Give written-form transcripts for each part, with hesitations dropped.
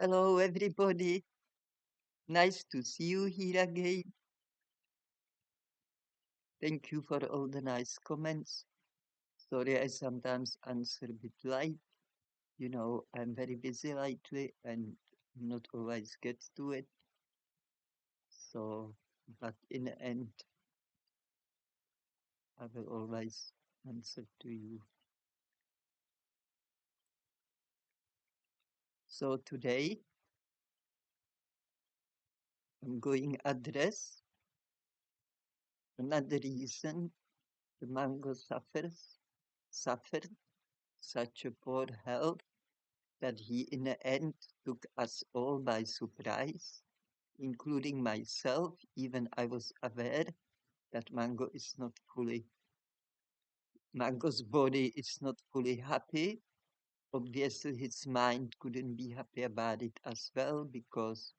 Hello, everybody. Nice to see you here again. Thank you for all the nice comments. Sorry, I sometimes answer a bit late. I'm very busy lately and not always get to it. So, but in the end, I will always answer to you. So today, I'm going to address another reason the mango suffered such a poor health that he in the end took us all by surprise, including myself. Even I was aware that Mango's body is not fully happy. Obviously, his mind couldn't be happy about it as well because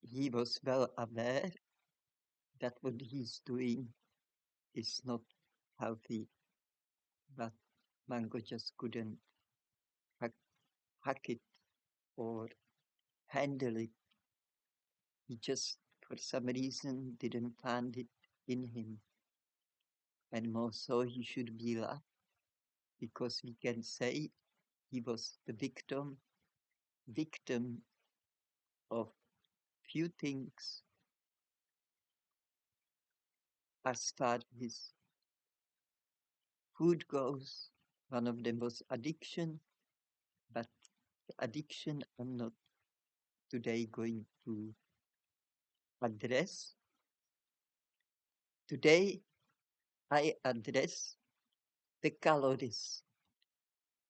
he was well aware that what he's doing is not healthy, but Mango just couldn't hack, hack it or handle it. He just, for some reason, didn't find it in him. And more so, he should be loved because we can say he was the victim of few things as far as food goes. One of them was addiction, but addiction I'm not today going to address. Today I address the calories.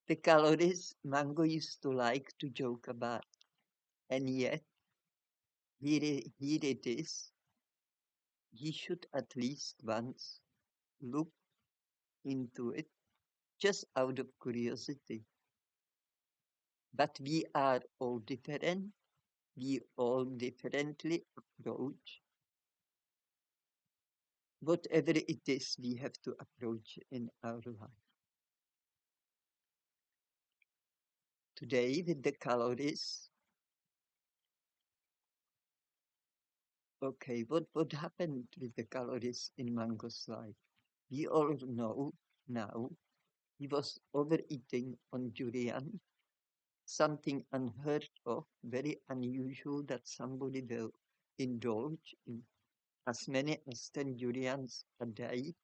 The calories Mango used to like to joke about. And yet, here it is. He should at least once look into it just out of curiosity. But we are all different. We all differently approach whatever it is we have to approach in our life. Today, with the calories, okay, what happened with the calories in Mango's life? We all know now he was overeating on durian, something unheard of, very unusual that somebody will indulge in as many as 10 durians a day,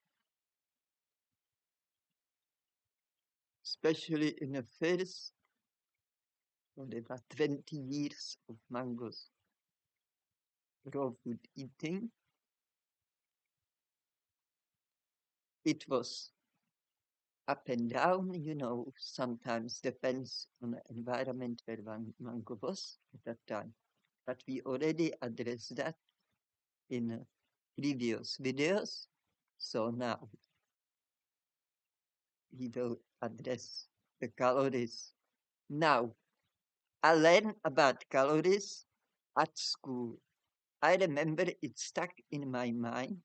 especially in the first, whatever, 20 years of Mango's raw food eating. It was up and down, sometimes depends on the environment where Mango was at that time. But we already addressed that in previous videos. So now we will address the calories. Now, I learned about calories at school. I remember it stuck in my mind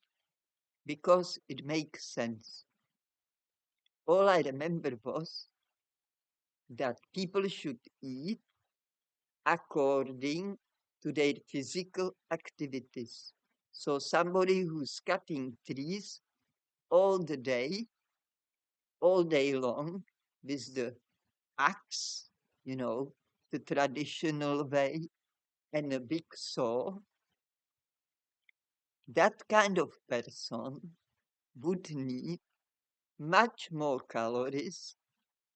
because it makes sense. All I remember was that people should eat according to their physical activities. So somebody who's cutting trees all the day, all day long, with the axe, you know, the traditional way, and a big saw, that kind of person would need much more calories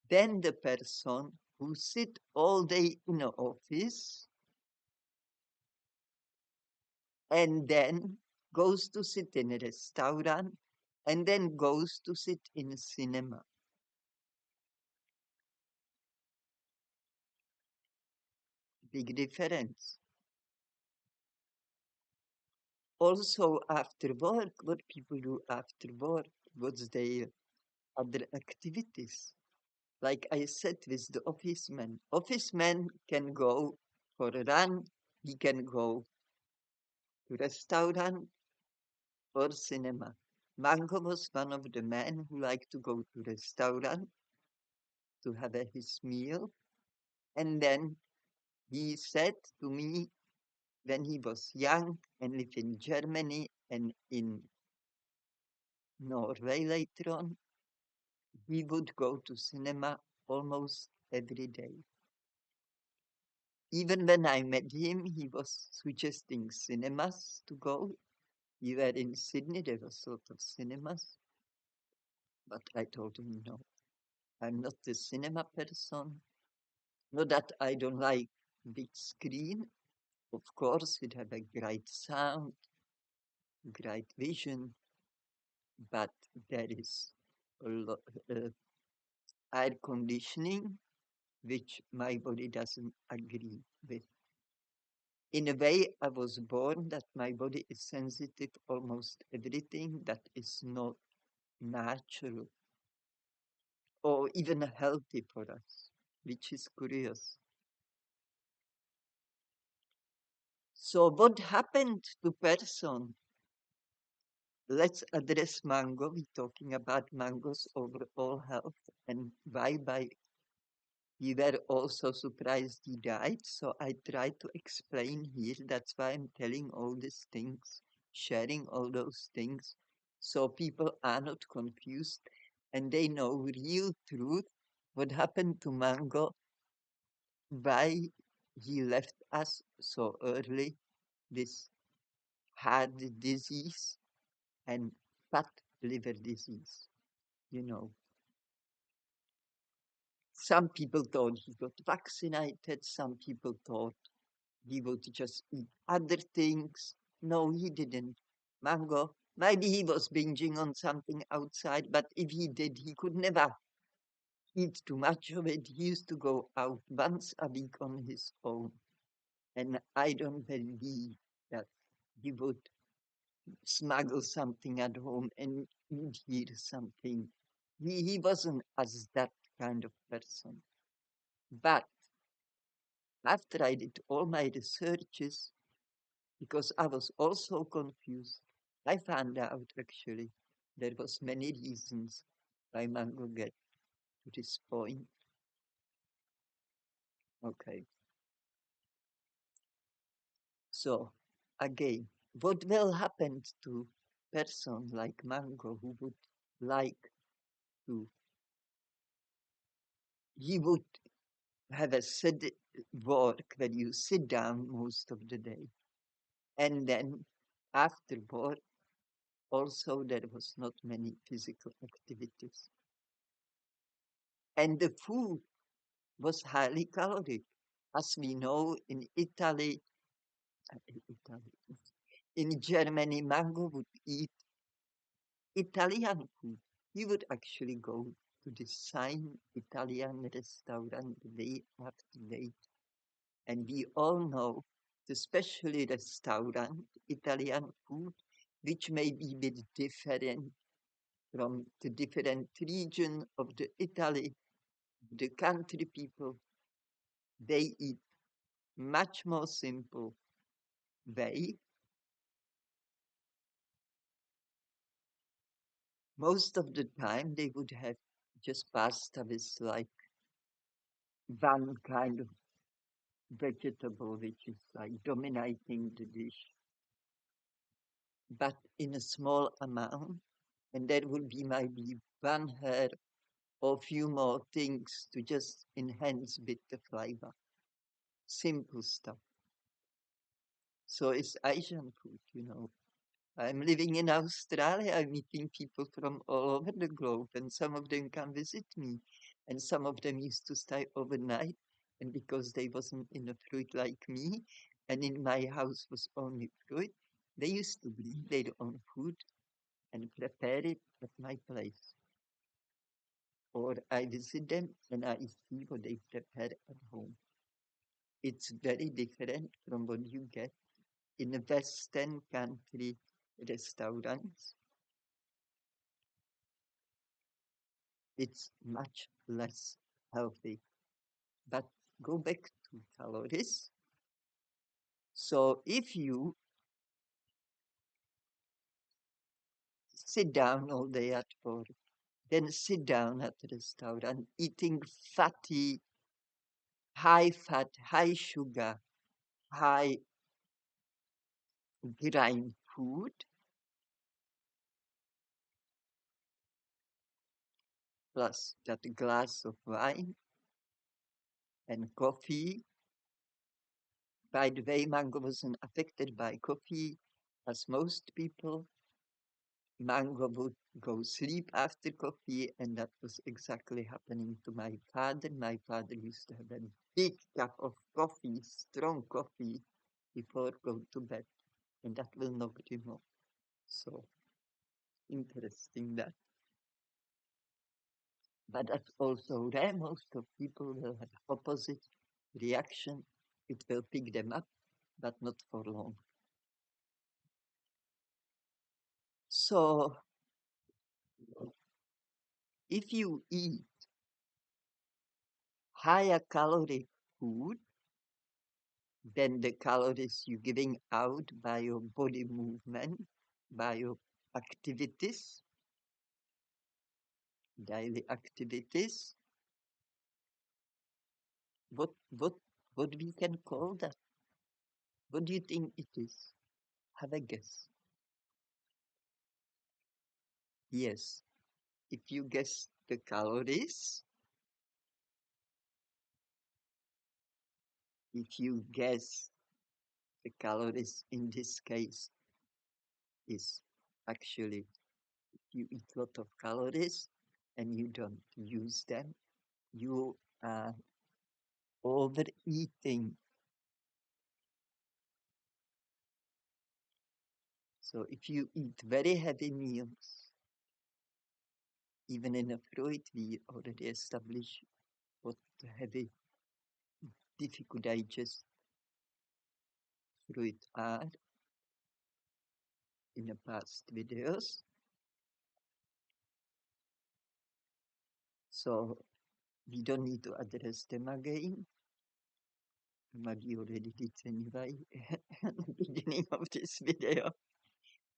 than the person who sit all day in an office and then goes to sit in a restaurant and then goes to sit in a cinema. Big difference. Also, after work, what people do after work, what's their other activities? Like I said with the office man can go for a run, he can go to restaurant or cinema. Mango was one of the men who liked to go to restaurant to have his meal, And then he said to me when he was young and lived in Germany and in Norway later on, he would go to cinema almost every day. Even when I met him, he was suggesting cinemas to go. We were in Sydney, there was a lot of cinemas, but I told him no, I'm not a cinema person. Not that I don't like big screen. Of course, it have a great sound, great vision, but there is a lot air conditioning, which my body doesn't agree with. In a way, I was born that my body is sensitive almost everything that is not natural or even healthy for us, which is curious. So what happened to person? Let's address mango. We're talking about mango's overall health and why by we were also surprised he died. So I tried to explain here. That's why I'm telling all these things, sharing all those things, so people are not confused and they know real truth. What happened to Mango? Why he left us so early? This heart disease and fat liver disease. You know, some people thought he got vaccinated. Some people thought he would just eat other things. No, he didn't. Mango, maybe he was binging on something outside, but if he did, he could never eat too much of it. He used to go out once a week on his own. And I don't believe that he would smuggle something at home and eat here something. He wasn't as that kind of person. But after I did all my researches, because I was also confused, I found out actually there was many reasons why mango get to this point. Okay, so again, what will happen to person like mango who would like to? He would have a sit work where you sit down most of the day, and then afterward also there was not many physical activities, and the food was highly caloric. As we know, in Italy, in Germany, Mango would eat Italian food. He would actually go to the same Italian restaurant day after day. And we all know, especially restaurant Italian food, which may be a bit different from the different region of the Italy, the country people, they eat much more simple way. Most of the time they would have just pasta with like one kind of vegetable which is like dominating the dish, but in a small amount, and that would be maybe one herb or few more things to just enhance bit the flavor. Simple stuff. So it's Asian food, you know. I'm living in Australia. I'm meeting people from all over the globe, and some of them come visit me, and some of them used to stay overnight. And because they wasn't in a fruit like me, and in my house was only fruit, they used to bring their own food and prepare it at my place. Or I visit them and I see what they prepare at home. It's very different from what you get in a Western country restaurants. It's much less healthy. But go back to calories. So if you sit down all day at work, then sit down at the restaurant eating fatty high fat, high sugar, high grain food, plus that glass of wine and coffee. By the way, Mango wasn't affected by coffee as most people. Mango would go sleep after coffee, and that was exactly happening to my father. My father used to have a big cup of coffee, strong coffee, before going to bed, and that will knock him off. So interesting that. But that's also rare. Most of people will have opposite reaction. It will pick them up, but not for long. So if you eat higher calorie food than the calories you're giving out by your body movement, by your activities, daily activities, what what what we can call that? What do you think it is? Have a guess. Yes, if you guess the calories, if you guess the calories in this case is actually you eat a lot of calories and you don't use them, you are overeating. So if you eat very heavy meals, even in a fruit, we already established what heavy, difficult digest fruit are in the past videos. So we don't need to address them again. Maybe already did anyway at the beginning of this video.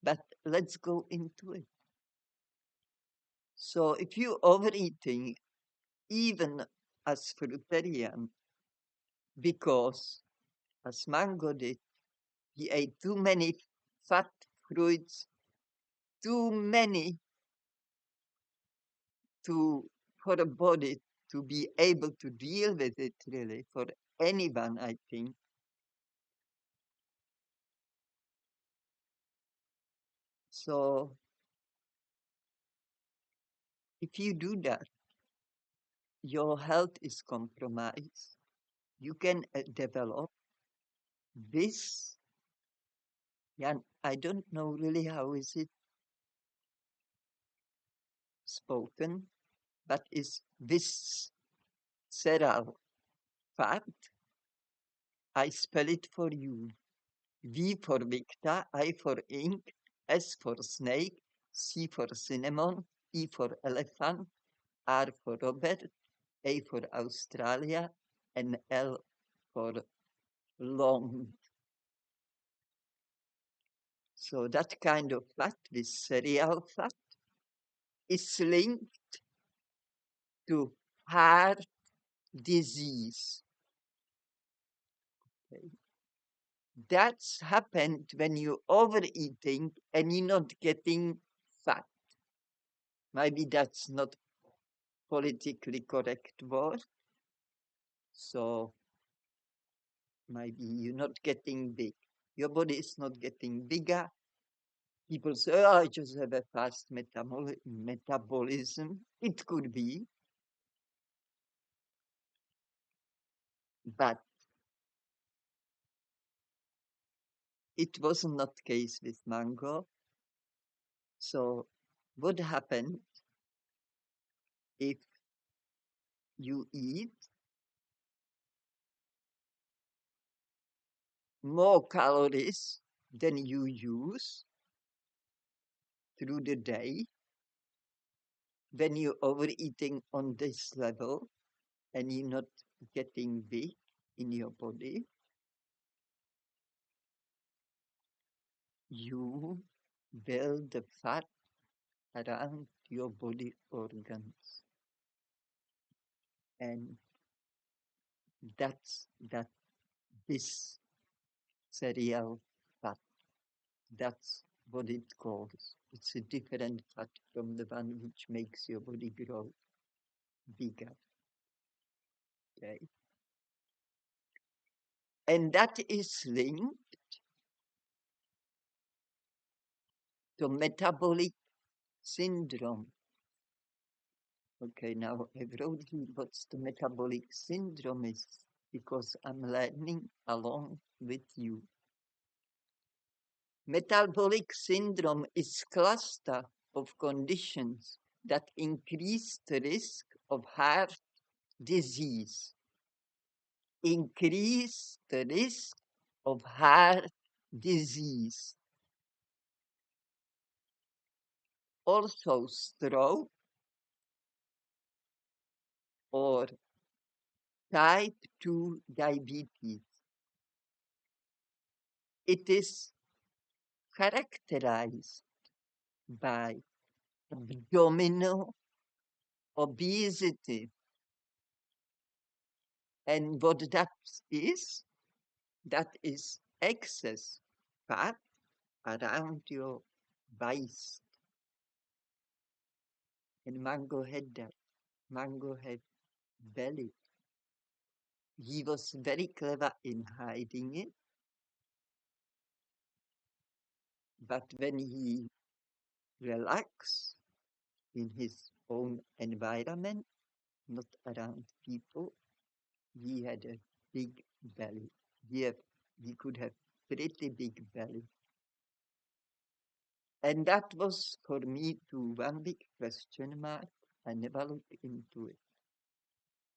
But let's go into it. So if you're overeating, even as fruitarian, because as Mango did, he ate too many fat fruits, too many to for the body to be able to deal with it really for anyone, I think. So if you do that, your health is compromised. You can develop this. Yeah, I don't know really how is it spoken, but is visceral fat. I spell it for you. V for Victor, I for ink, S for snake, C for cinnamon, E for elephant, R for Robert, A for Australia, and L for long. So that kind of fat, this cereal fat, is linked to heart disease. Okay. That's happened when you're overeating and you're not getting fat. Maybe that's not politically correct word. So maybe you're not getting big. Your body is not getting bigger. People say, oh, I just have a fast metabolism. It could be, but it was not the case with Mango. So what happened if you eat more calories than you use through the day when you're overeating on this level and you're not getting big in your body? You build the fat around your body organs. And That's that this cereal fat. That's what it calls. It's a different fat from the one which makes your body grow bigger. Okay. And that is linked to metabolic syndrome. Okay, now I wrote here what's the metabolic syndrome is because I'm learning along with you. Metabolic syndrome is cluster of conditions that increase the risk of heart disease. Increase the risk of heart disease. Also stroke or type 2 diabetes. It is characterized by abdominal obesity. And what that is excess fat around your waist. And Mango had that. Mango had belly. He was very clever in hiding it. But when he relaxed in his own environment, not around people, he had a big belly. He could have pretty big belly. And that was for me too one big question mark. I never looked into it.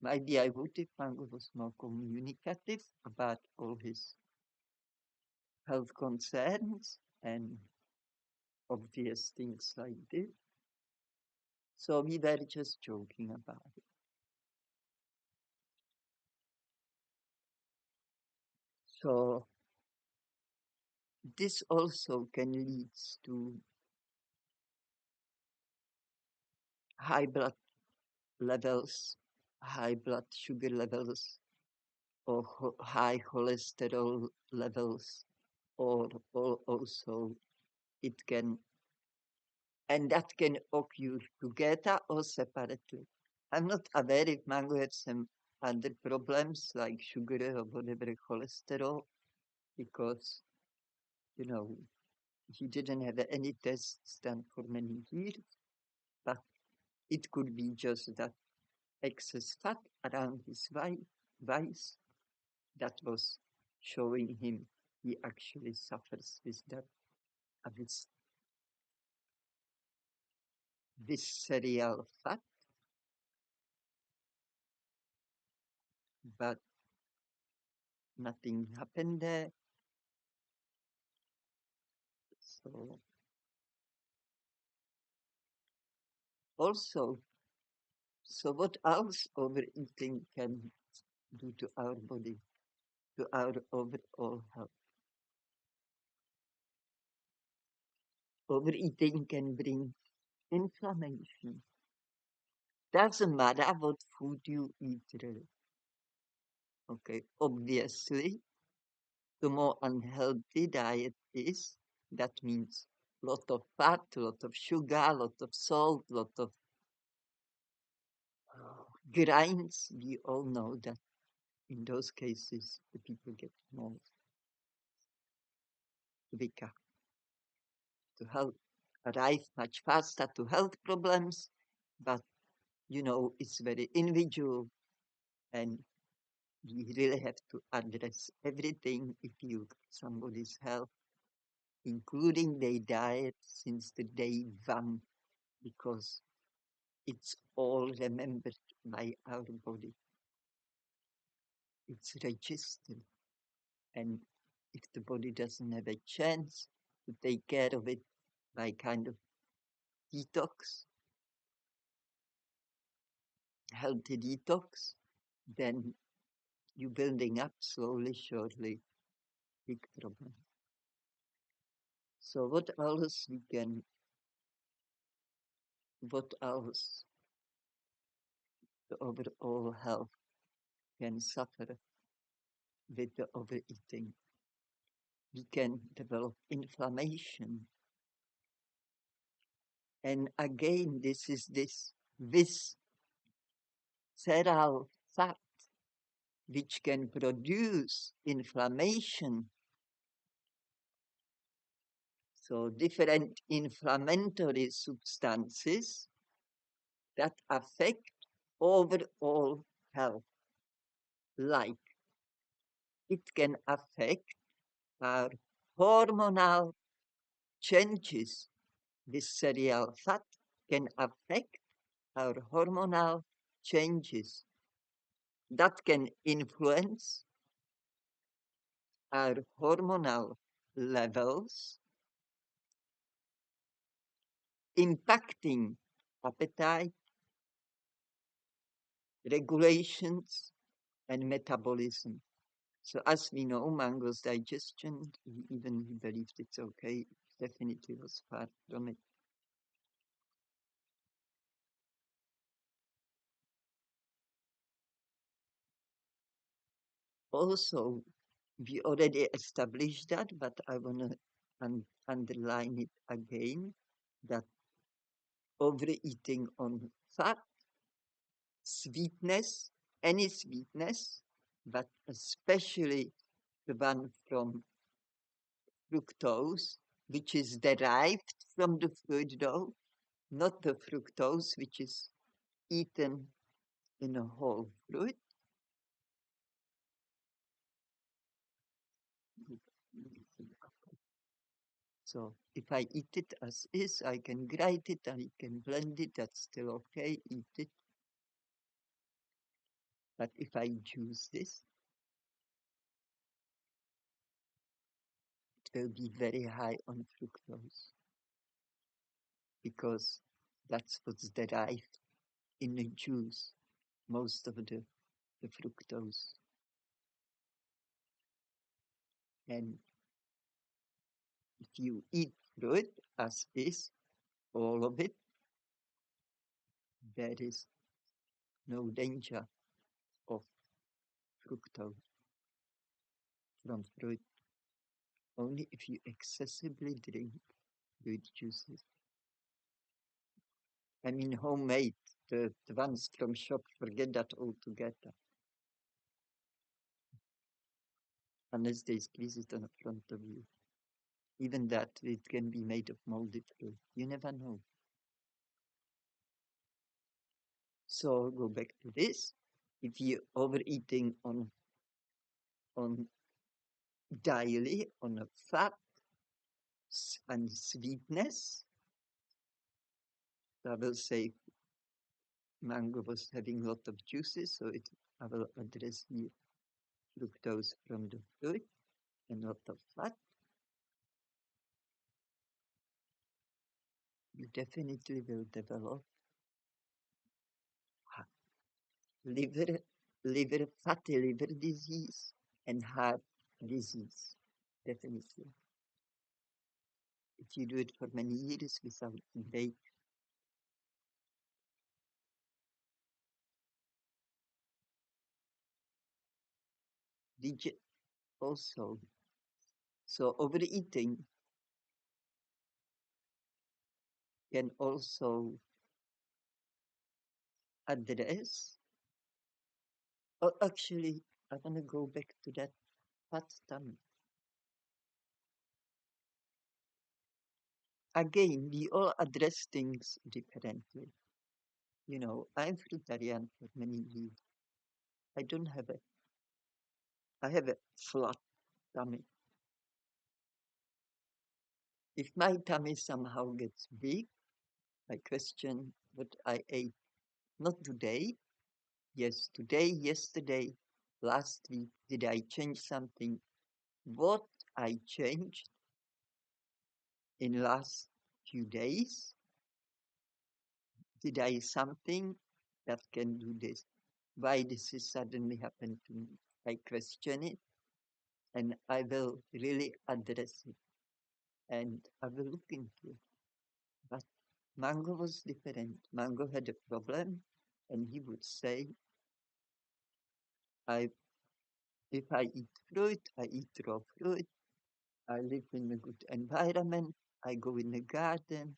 Maybe I would if Mango was more communicative about all his health concerns and obvious things like this. So we were just joking about it. So this also can lead to high blood levels, high blood sugar levels, or high cholesterol levels, or also it can, and that can occur together or separately. I'm not aware if Mango had some other problems like sugar or whatever cholesterol, because, you know, he didn't have any tests done for many years, but it could be just that excess fat around his waist that was showing him he actually suffers with that this visceral fat, but nothing happened there. So also, so what else overeating can do to our body, to our overall health? Overeating can bring inflammation. Doesn't matter what food you eat, really. Okay, obviously, the more unhealthy diet is, that means lot of fat, lot of sugar, lot of salt, lot of grinds. We all know that in those cases, the people get more weaker to health, arrive much faster to health problems, but you know, it's very individual and we really have to address everything if you somebody's health, including their diet since the day one, because it's all remembered by our body. It's registered. And if the body doesn't have a chance to take care of it by kind of detox, healthy detox, then you're building up slowly, surely, big problem. So what else what else the overall health? can suffer with the overeating. We can develop inflammation. And again, this is this visceral fat which can produce inflammation. So different inflammatory substances that affect overall health, like it can affect our hormonal changes. Visceral fat can affect our hormonal changes that can influence our hormonal levels, impacting appetite, regulations, and metabolism. So as we know, mango's digestion, even he believed it's okay, definitely was far from it. Also, we already established that, but I want to underline it again, that overeating on fat, sweetness, any sweetness, but especially the one from fructose, which is derived from the fruit dough, not the fructose which is eaten in a whole fruit. So if I eat it as is, I can grate it, I can blend it, that's still okay, eat it. But if I juice this, it will be very high on fructose, because that's what's derived in the juice, most of the fructose. And if you eat fruit as is, all of it, there is no danger of fructose from fruit, only if you excessively drink fruit juices. I mean, homemade, the ones from shop, forget that altogether. Unless they squeeze it in front of you. Even that, it can be made of molded fruit. You never know. So go back to this. If you're overeating on daily, on a fat and sweetness, I will say mango was having a lot of juices, so I will address here fructose from the fruit and a lot of fat. You definitely will develop fatty liver disease and heart disease. Definitely. If you do it for many years without break. Also, so overeating can also address, or actually, I want to go back to that fat stomach. Again, we all address things differently. You know, I'm fruitarian for many years. I don't have a, I have a flat tummy. If my tummy somehow gets big, I question what I ate. Not today. Yes, today, yesterday, last week. Did I change something? What I changed in last few days? Did I something that can do this? Why this is suddenly happened to me? I question it, and I will really address it, and I will look into it. But Mango was different. Mango had a problem, and he would say, I if I eat fruit, I eat raw fruit. I live in a good environment. I go in the garden,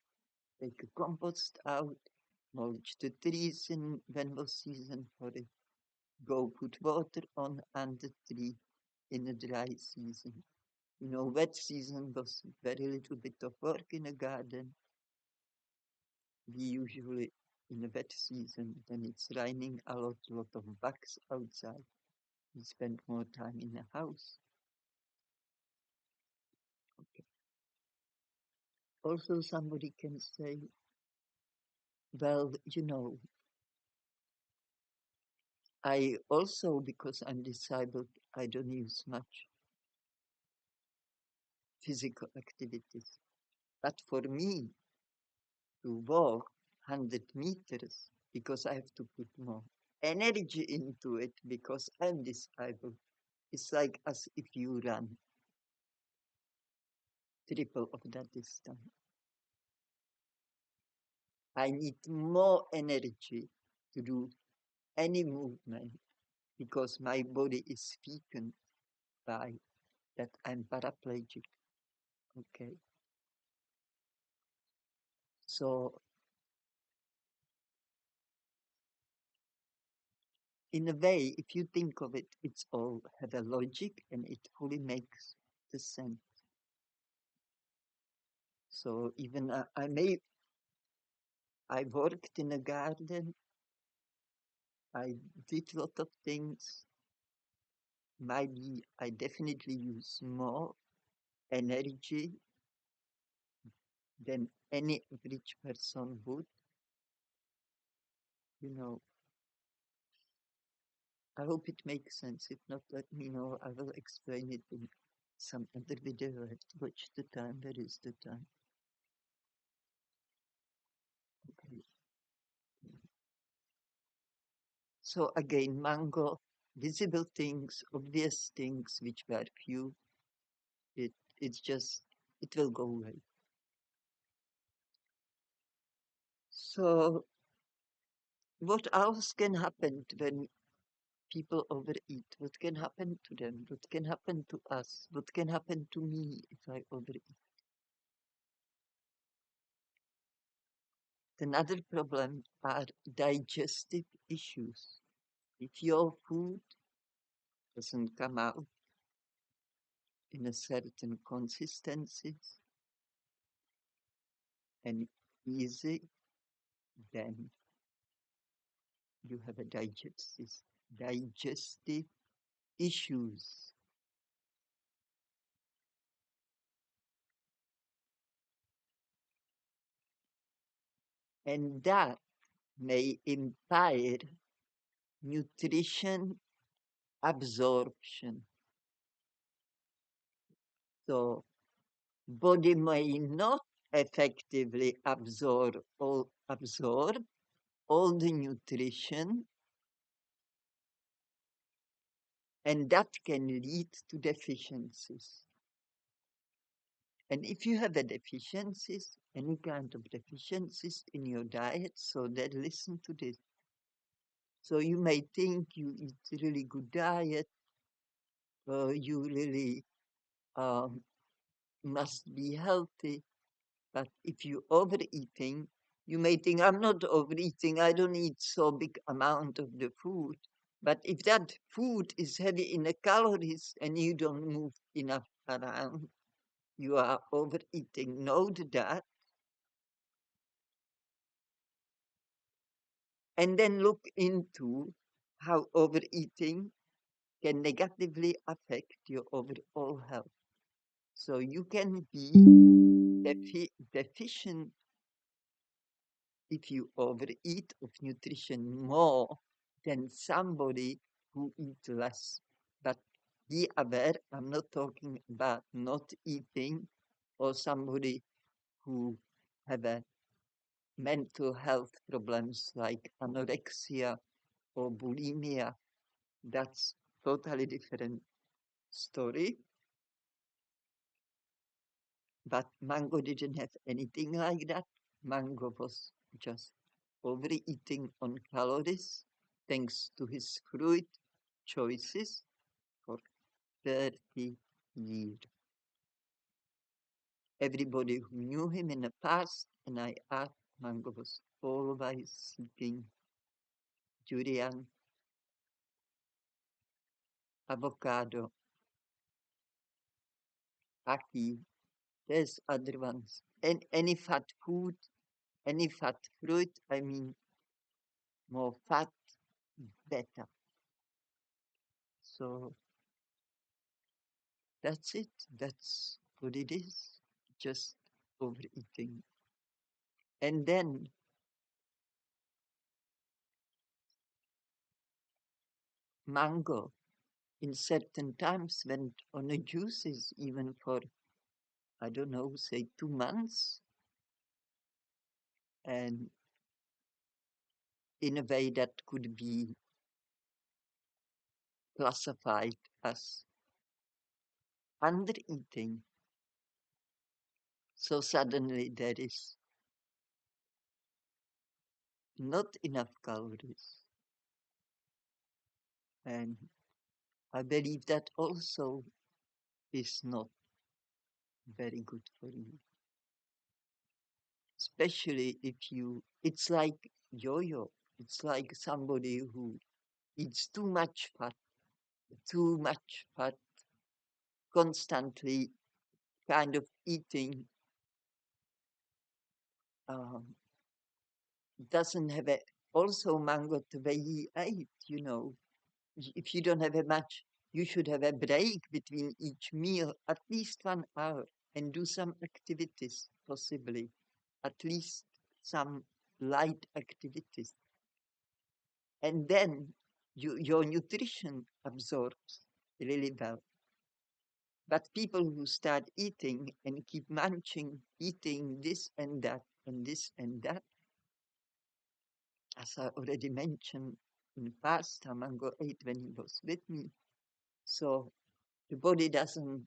take a compost out, mulch the trees in when was season for it. Go put water on and the tree in the dry season. Wet season was very little bit of work in the garden. We usually in the wet season, when it's raining a lot of bugs outside. We spend more time in the house. Okay. Also, somebody can say, well, I also, because I'm disabled, I don't use much physical activities. But for me to walk 100 meters, because I have to put more energy into it because I'm disabled, it's like as if you run triple of that distance. I need more energy to do any movement because my body is weakened by that I'm paraplegic. Okay. So in a way, if you think of it, it's all have a logic and it fully makes the sense. So even I worked in a garden. I did a lot of things. Maybe I definitely use more energy than any average person would. I hope it makes sense. If not, let me know. I will explain it in some other video. I have to watch the time. Where is the time? Okay. So again, mango, visible things, obvious things, which were few. It's just, it will go away. So what else can happen when people overeat? What can happen to them? What can happen to us? What can happen to me if I overeat? Another problem are digestive issues. If your food doesn't come out in a certain consistency and easy, then you have a digestive issues. And that may impair nutrition absorption. So body may not effectively absorb all the nutrition, and that can lead to deficiencies. And if you have a deficiencies, any kind of deficiencies in your diet, so then listen to this. So you may think you eat really good diet, you really must be healthy, but if you overeating, you may think, I'm not overeating, I don't eat so big amount of the food. But if that food is heavy in the calories and you don't move enough around, you are overeating. Note that. And then look into how overeating can negatively affect your overall health. So you can be deficient if you overeat of nutrition more than somebody who eats less. But be aware, I'm not talking about not eating or somebody who have a mental health problems like anorexia or bulimia. That's totally different story. But Mango didn't have anything like that. Mango was just overeating on calories thanks to his fruit, choices for 30 years. Everybody who knew him in the past, and I asked, Mango was always seeking durian, avocado, aki, there's other ones. And any fat food, any fat fruit, I mean, more fat, better. So that's it. That's what it is. Just overeating. And then Mango in certain times went on a juices even for, I don't know, say 2 months, and in a way that could be classified as undereating. So suddenly there is not enough calories. And I believe that also is not very good for you. Especially if it's like yo-yo. It's like somebody who eats too much fat, constantly kind of eating, um, doesn't have a, also Mango the way he ate, if you don't have a much, you should have a break between each meal, at least 1 hour, and do some activities, possibly, at least some light activities. And then your nutrition absorbs really well. But people who start eating and keep munching, eating this and that, and this and that, as I already mentioned in the past, Mango ate when he was with me. So the body doesn't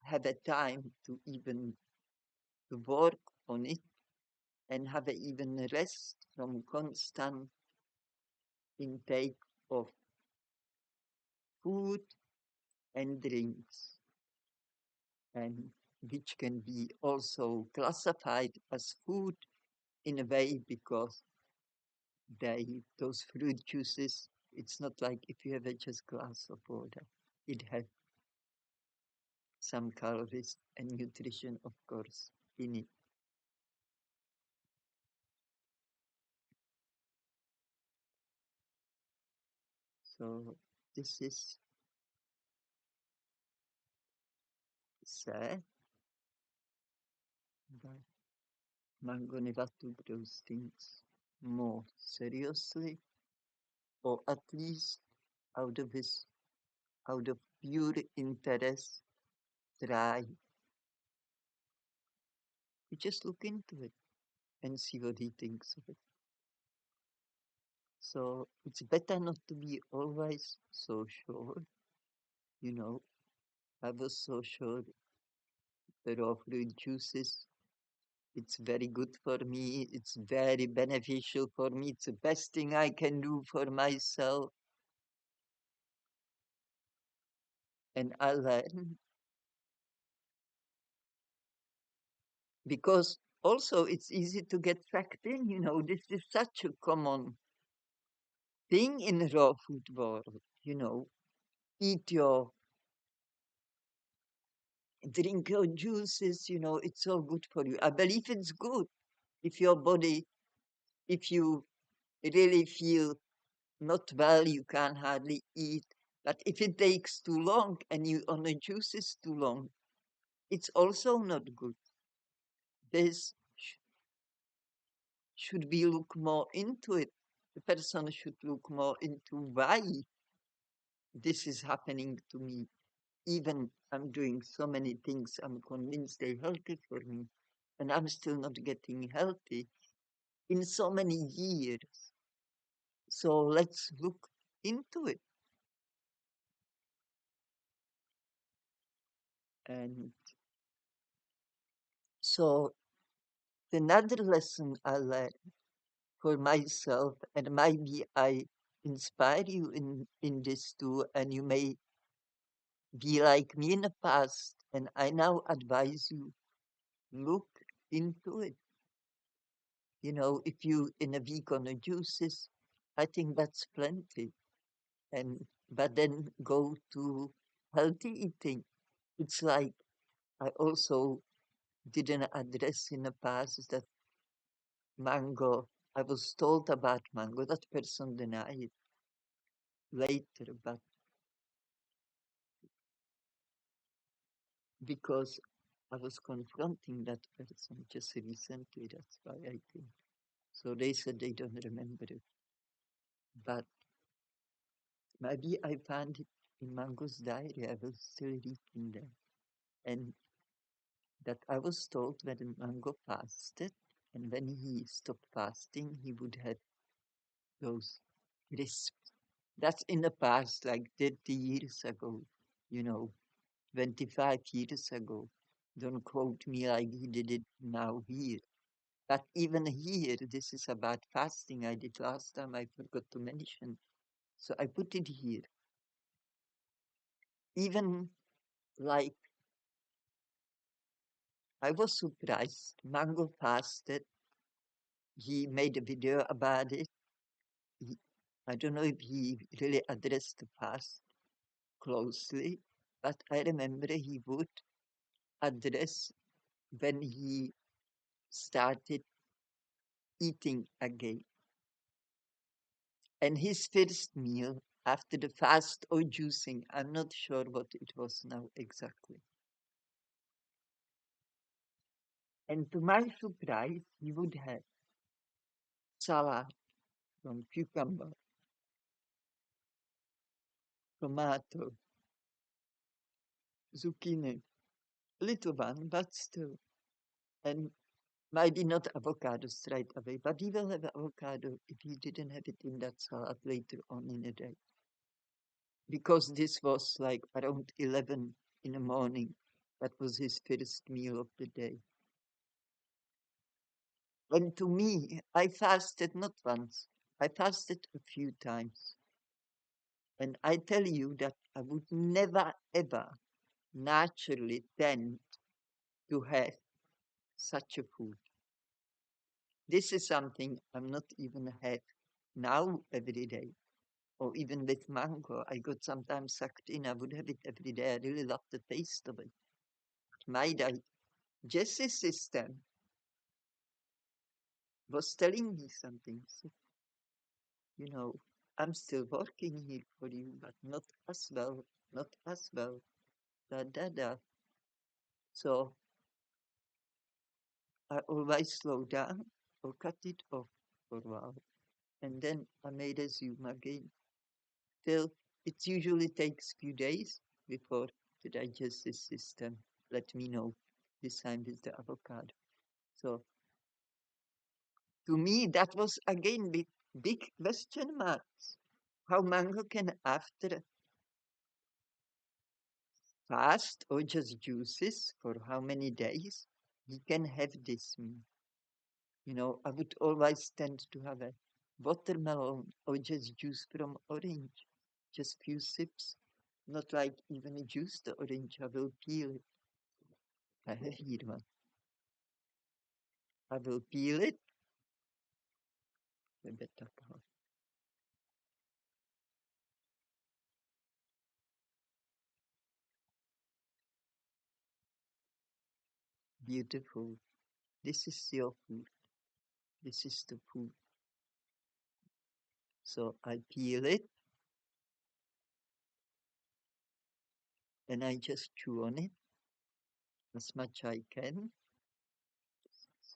have a time to even to work on it and have a even rest from constant intake of food and drinks, and which can be also classified as food in a way because those fruit juices, it's not like if you have a just glass of water. It has some calories and nutrition, of course, in it. So this is sad, but Mango never took those things more seriously, or at least out of pure interest, try to just look into it and see what he thinks of it. So it's better not to be always so sure, you know. I was so sure the raw fruit juices, it's very good for me, it's very beneficial for me, it's the best thing I can do for myself. And I learn because also it's easy to get tracked in, this is such a common thing in the raw food world, eat your, drink your juices, it's so good for you. I believe it's good if your body, if you really feel not well, you can hardly eat. But if it takes too long and you on the juices too long, it's also not good. This should be look more into it. The person should look more into why this is happening to me. Even I'm doing so many things, I'm convinced they're healthy for me, and I'm still not getting healthy in so many years. So let's look into it. And so another lesson I learned for myself, and maybe I inspire you in this too, and you may be like me in the past, and I now advise you, look into it. You know, if you in a week on the juices, I think that's plenty. And but then go to healthy eating. It's like I also didn't address in the past that mango. I was told about mango. That person denied it later, but because I was confronting that person just recently, that's why I think. So they said they don't remember it. But maybe I found it in Mango's diary. I will still read in there. And that I was told when Mango fasted, and when he stopped fasting, he would have those crisps. That's in the past, like 30 years ago, you know, 25 years ago. Don't quote me like he did it now here. But even here, this is about fasting. I did last time, I forgot to mention. So I put it here. Even like, I was surprised. Mango fasted. He made a video about it. He, I don't know if he really addressed the fast closely, but I remember he would address when he started eating again. And his first meal after the fast or juicing, I'm not sure what it was now exactly. And to my surprise, he would have salad from cucumber, tomato, zucchini, little one, but still. And maybe not avocado straight away, but he will have avocado if he didn't have it in that salad later on in the day. Because this was like around 11 in the morning. That was his first meal of the day. And to me, I fasted not once, I fasted a few times. And I tell you that I would never ever naturally tend to have such a food. This is something I'm not even have now every day. Or even with mango, I got sometimes sucked in. I would have it every day. I really love the taste of it. My digestive system was telling me something. So, you know, I'm still working here for you, but not as well, not as well. Da da da. So I always slow down or cut it off for a while. And then I may resume again. Till it usually takes few days before the digestive system let me know, this time with the avocado. So to me, that was again big question marks. How mango can, after fast or just juices for how many days, he can have this meal. You know, I would always tend to have a watermelon or just juice from orange, just few sips, not like even a juice the orange. I will peel it. I have here one. I will peel it. A bit of beautiful. This is your food. This is the food. So I peel it and I just chew on it as much I can,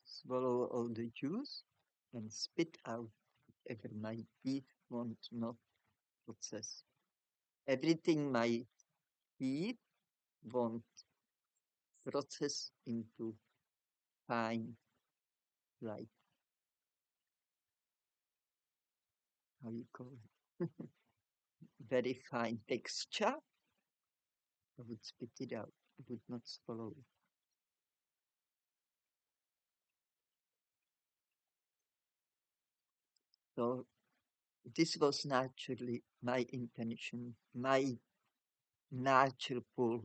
swallow all the juice, and spit out whatever my teeth want not process. Everything my teeth want process into fine, like, how you call it, very fine texture. I would spit it out. I would not swallow it. So this was naturally my intention, my natural pull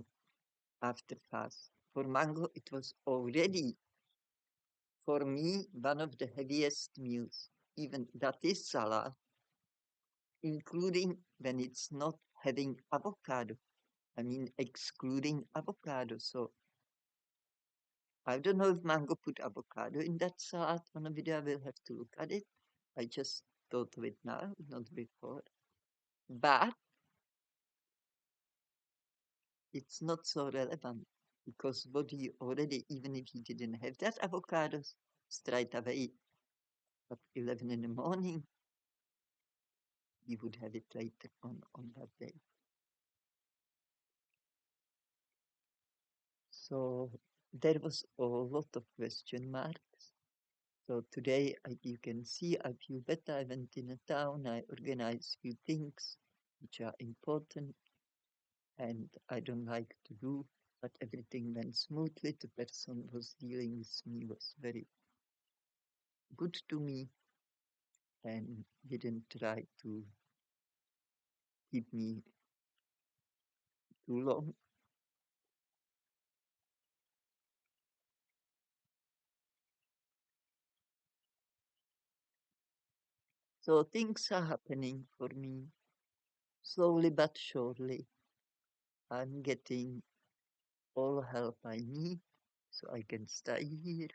after fast. For mango, it was already, for me, one of the heaviest meals. Even that is salad, including when it's not having avocado. I mean, excluding avocado. So I don't know if mango put avocado in that salad on a video. I will have to look at it. I just thought of it now, not before. But it's not so relevant because what he already, even if he didn't have that avocados straight away at 11 in the morning, he would have it later on that day. So there was a lot of question marks. So today, you can see I feel better. I went in a town, I organized few things which are important and I don't like to do, but everything went smoothly. The person was dealing with me was very good to me and didn't try to keep me too long. So things are happening for me slowly but surely. I'm getting all help I need so I can stay here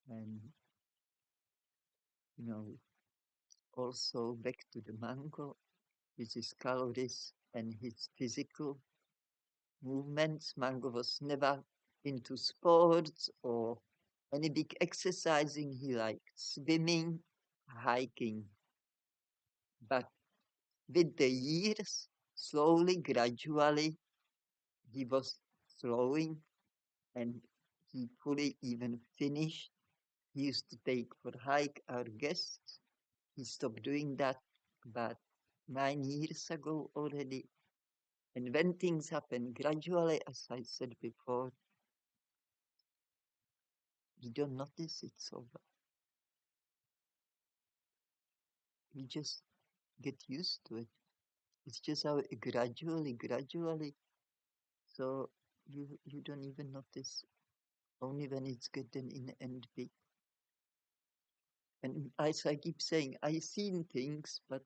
and, you know, also back to the mango with his calories and his physical movements. Mango was never into sports or any big exercising. He liked swimming, hiking. But with the years, slowly, gradually, he was slowing and he fully even finished. He used to take for hike our guests. He stopped doing that about 9 years ago already. And when things happen gradually, as I said before, we don't notice it's over. We just get used to it. It's just how gradually. So you don't even notice only when it's getting in and big. And as I keep saying, I seen things, but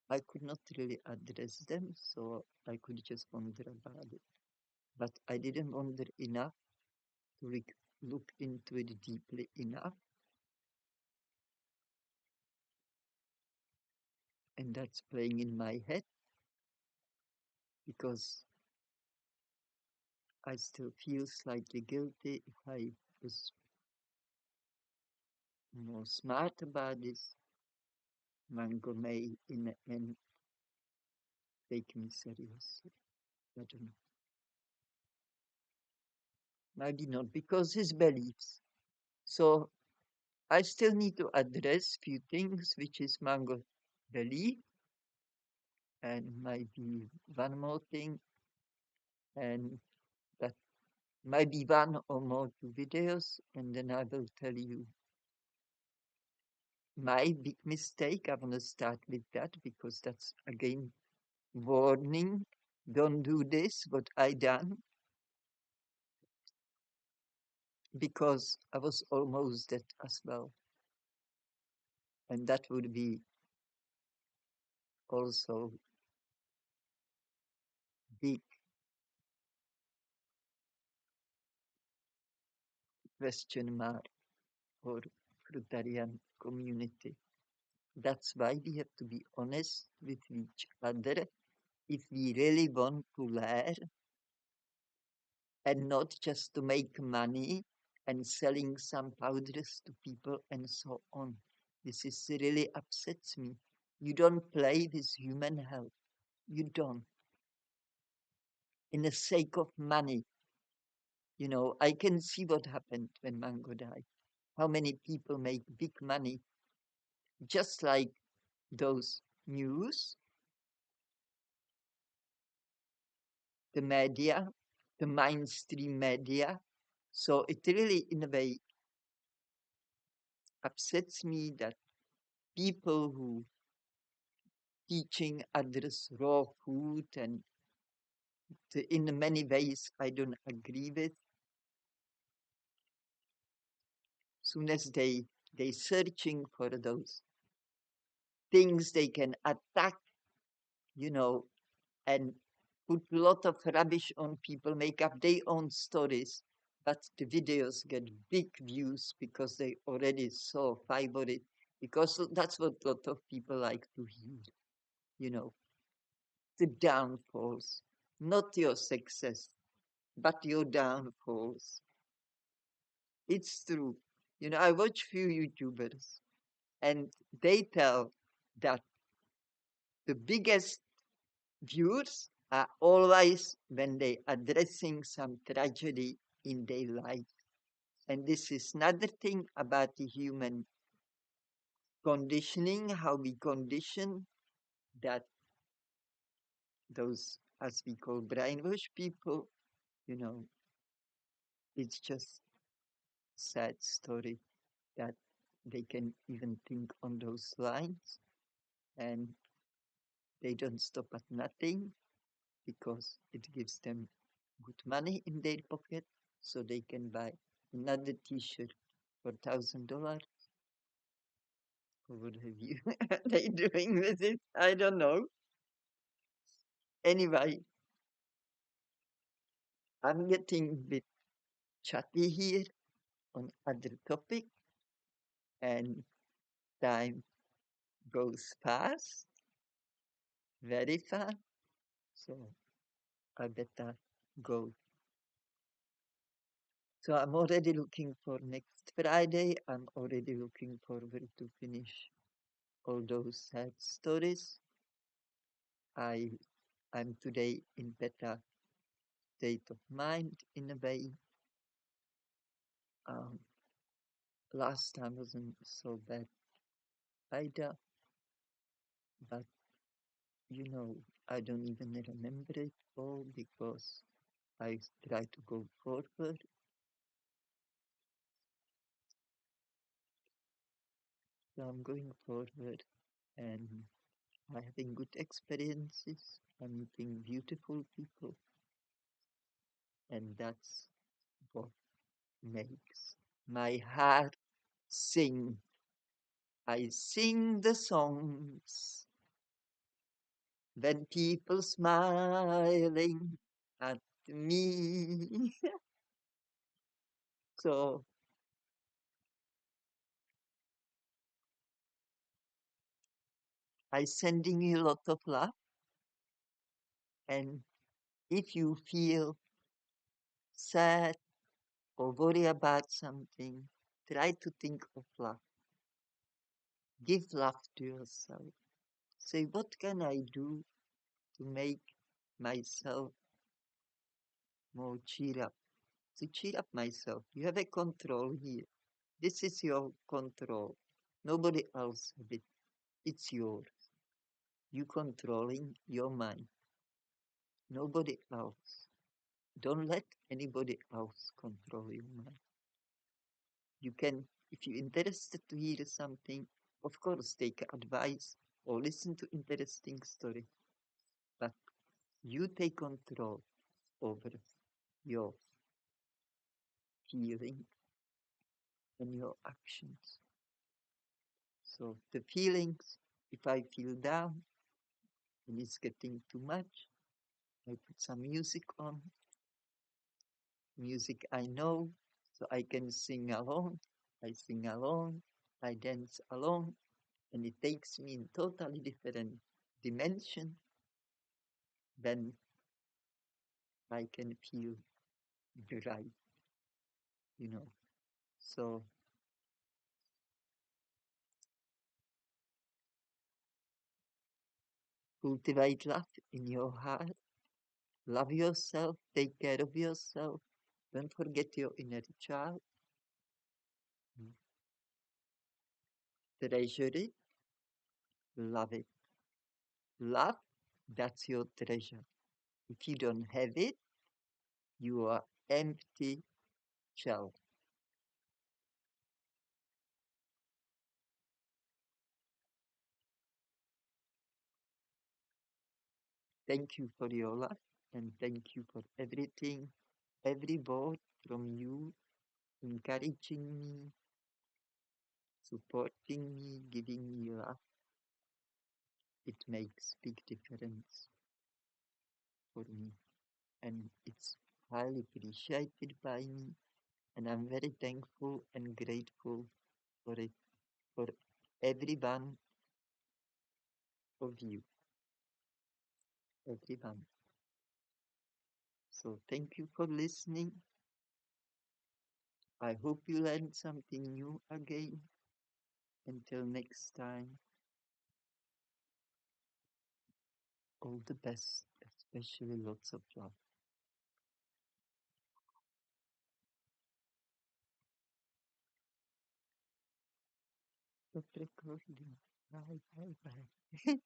I could not really address them, so I could just wonder about it. But I didn't wonder enough to look into it deeply enough. And that's playing in my head because I still feel slightly guilty if I was more smart about this. Mango may in the end take me seriously. I don't know. Maybe not because his beliefs. So I still need to address few things, which is Mango's belief, and maybe one more thing, and that might be one or more two videos, and then I will tell you my big mistake. I want to start with that because that's again warning. Don't do this, what I done, because I was almost that as well. And that would be also big question mark for Fruitarian community. That's why we have to be honest with each other if we really want to learn and not just to make money and selling some powders to people and so on. This is really upsets me. You don't play with human health. You don't. In the sake of money. You know, I can see what happened when Mango died. How many people make big money just like those news, the media, the mainstream media. So it really, in a way, upsets me that people who teaching others raw food and in many ways I don't agree with. Soon as they searching for those things they can attack, you know, and put a lot of rubbish on people, make up their own stories, but the videos get big views because they already saw favorite, because that's what a lot of people like to hear, you know, the downfalls, not your success, but your downfalls. It's true. You know, I watch few YouTubers and they tell that the biggest viewers are always when they addressing some tragedy in their life. And this is another thing about the human conditioning, how we condition that those, as we call brainwash people, you know, it's just sad story that they can even think on those lines and they don't stop at nothing because it gives them good money in their pocket so they can buy another t-shirt for $1,000 or what have you. They doing with it? I don't know. Anyway, I'm getting a bit chatty here on other topic and time goes fast, very fast. So I better go. So I'm already looking for next Friday. I'm already looking forward to finish all those sad stories. I I'm today in better state of mind in a way. Um, last time wasn't so bad either, but you know I don't even remember it all because I try to go forward. So I'm going forward and I'm having good experiences. I'm meeting beautiful people, and that's what makes my heart sing. I sing the songs when people smiling at me. So I sending you a lot of love, and if you feel sad or worry about something, try to think of love. Give love to yourself. Say, what can I do to make myself more cheer up? To cheer up myself. You have a control here. This is your control. Nobody else has it. It's yours. You controlling your mind. Nobody else. Don't let anybody else control your mind. You can, if you're interested to hear something, of course take advice or listen to interesting story. But you take control over your feeling and your actions. So the feelings, if I feel down and it's getting too much, I put some music on, music I know, so I can sing along. I sing along, I dance along, and it takes me in totally different dimension. Then I can feel right, you know. So cultivate love in your heart. Love yourself, take care of yourself. Don't forget your inner child. Treasure it, love it. Love, that's your treasure. If you don't have it, you are empty shell. Thank you for your love and thank you for everything, every word from you, encouraging me, supporting me, giving me love. It makes big difference for me and it's highly appreciated by me and I'm very thankful and grateful for it, for every one of you, everyone. So thank you for listening. I hope you learned something new again. Until next time, all the best, especially lots of love. Stop recording. Bye, bye, bye.